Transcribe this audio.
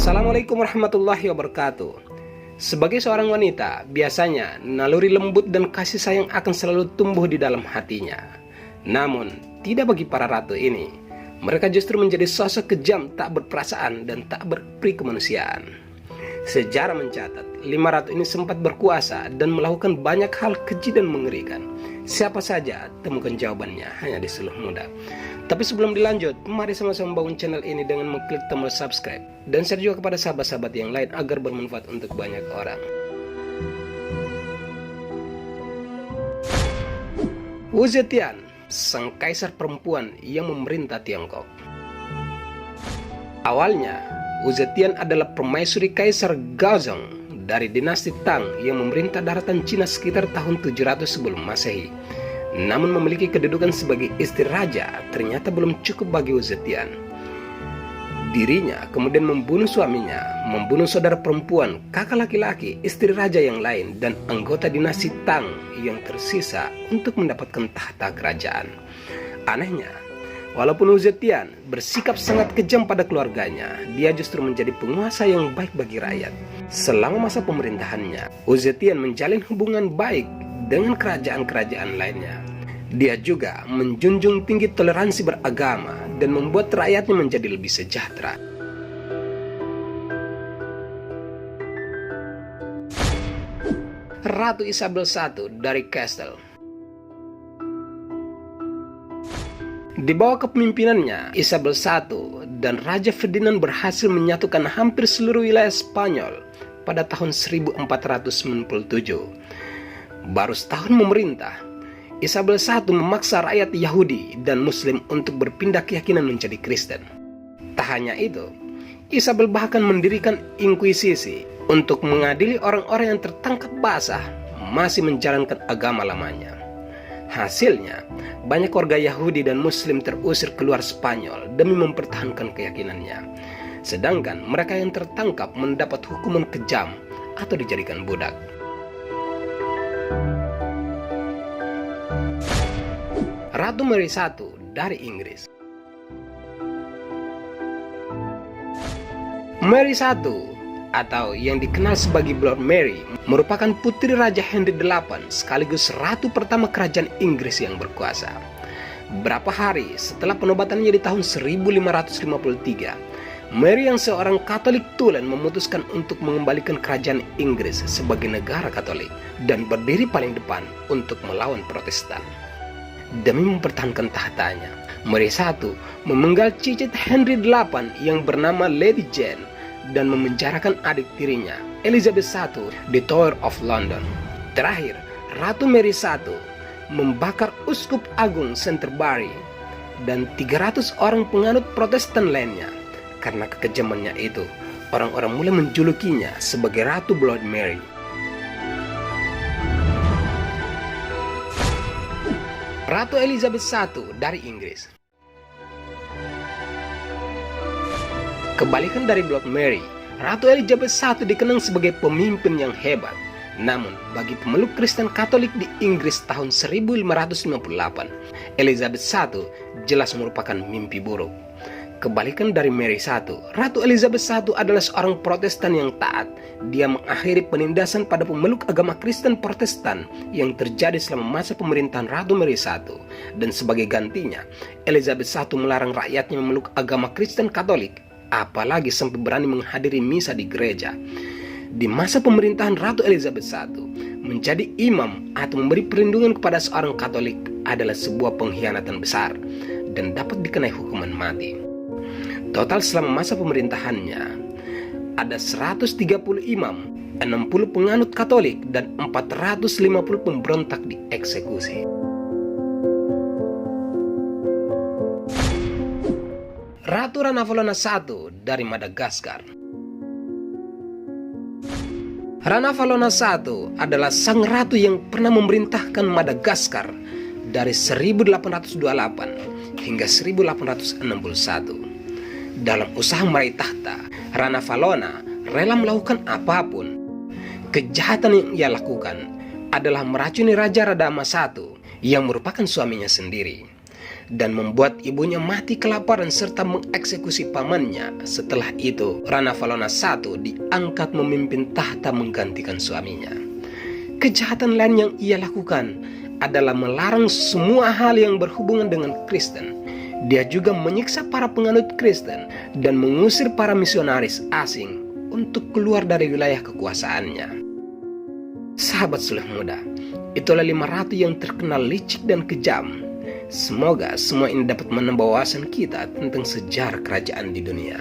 Assalamualaikum warahmatullahi wabarakatuh. Sebagai seorang wanita, biasanya naluri lembut dan kasih sayang akan selalu tumbuh di dalam hatinya. Namun, tidak bagi para ratu ini. Mereka justru menjadi sosok kejam, tak berperasaan dan tak berperi kemanusiaan. Sejarah mencatat, 5 ratu ini sempat berkuasa dan melakukan banyak hal keji dan mengerikan. Siapa saja? Temukan jawabannya hanya di Suluh Muda. Tapi sebelum dilanjut, mari sama-sama membangun channel ini dengan mengklik tombol subscribe dan share juga kepada sahabat-sahabat yang lain agar bermanfaat untuk banyak orang. Wu Zetian, sang kaisar perempuan yang memerintah Tiongkok. Awalnya, Wu Zetian adalah permaisuri Kaisar Gaozong dari dinasti Tang yang memerintah daratan Cina sekitar tahun 700 sebelum Masehi. Namun memiliki kedudukan sebagai istri raja ternyata belum cukup bagi Wu Zetian. Dirinya kemudian membunuh suaminya, membunuh saudara perempuan, kakak laki-laki, istri raja yang lain, dan anggota dinasti Tang yang tersisa untuk mendapatkan tahta kerajaan. Anehnya, walaupun Wu Zetian bersikap sangat kejam pada keluarganya, dia justru menjadi penguasa yang baik bagi rakyat. Selama masa pemerintahannya, Wu Zetian menjalin hubungan baik dengan kerajaan-kerajaan lainnya. Dia juga menjunjung tinggi toleransi beragama dan membuat rakyatnya menjadi lebih sejahtera. Ratu Isabel I dari Kassel. Di bawah kepemimpinannya, Isabel I dan Raja Ferdinand berhasil menyatukan hampir seluruh wilayah Spanyol pada tahun 1497. Baru setahun memerintah, Isabel I memaksa rakyat Yahudi dan Muslim untuk berpindah keyakinan menjadi Kristen. Tak hanya itu, Isabel bahkan mendirikan inkuisisi untuk mengadili orang-orang yang tertangkap basah masih menjalankan agama lamanya. Hasilnya, banyak warga Yahudi dan Muslim terusir keluar Spanyol demi mempertahankan keyakinannya. Sedangkan mereka yang tertangkap mendapat hukuman kejam atau dijadikan budak. Ratu Mary I dari Inggris. Mary I atau yang dikenal sebagai Blood Mary merupakan putri Raja Henry VIII sekaligus ratu pertama kerajaan Inggris yang berkuasa. Berapa hari setelah penobatannya di tahun 1553, Mary yang seorang Katolik tulen memutuskan untuk mengembalikan kerajaan Inggris sebagai negara Katolik dan berdiri paling depan untuk melawan Protestan. Demi mempertahankan tahtanya, Mary I memenggal cicit Henry VIII yang bernama Lady Jane dan memenjarakan adik tirinya, Elizabeth I, di Tower of London. Terakhir, Ratu Mary I membakar Uskup Agung Canterbury dan 300 orang penganut Protestan lainnya. Karena kekejamannya itu, orang-orang mulai menjulukinya sebagai Ratu Blood Mary. Ratu Elizabeth I dari Inggris. Kebalikan dari Blood Mary, Ratu Elizabeth I dikenang sebagai pemimpin yang hebat. Namun, bagi pemeluk Kristen Katolik di Inggris tahun 1558, Elizabeth I jelas merupakan mimpi buruk. Kebalikan dari Mary I, Ratu Elizabeth I adalah seorang Protestan yang taat. Dia mengakhiri penindasan pada pemeluk agama Kristen Protestan yang terjadi selama masa pemerintahan Ratu Mary I. Dan sebagai gantinya, Elizabeth I melarang rakyatnya memeluk agama Kristen Katolik, apalagi sampai berani menghadiri misa di gereja. Di masa pemerintahan Ratu Elizabeth I, menjadi imam atau memberi perlindungan kepada seorang Katolik adalah sebuah pengkhianatan besar dan dapat dikenai hukuman mati. Total selama masa pemerintahannya, ada 130 imam, 60 penganut Katolik, dan 450 pemberontak dieksekusi. Ratu Ranavalona I dari Madagaskar. Ranavalona I adalah sang ratu yang pernah memerintahkan Madagaskar dari 1828 hingga 1861. Dalam usaha meraih tahta, Ranavalona rela melakukan apapun. Kejahatan yang ia lakukan adalah meracuni Raja Radama I yang merupakan suaminya sendiri. dan membuat ibunya mati kelaparan serta mengeksekusi pamannya. Setelah itu, Rana Valona I diangkat memimpin tahta menggantikan suaminya. Kejahatan lain yang ia lakukan adalah melarang semua hal yang berhubungan dengan Kristen. Dia juga menyiksa para penganut Kristen dan mengusir para misionaris asing untuk keluar dari wilayah kekuasaannya. Sahabat sulh muda, itulah 5 ratu yang terkenal licik dan kejam. Semoga semua ini dapat menambah wawasan kita tentang sejarah kerajaan di dunia.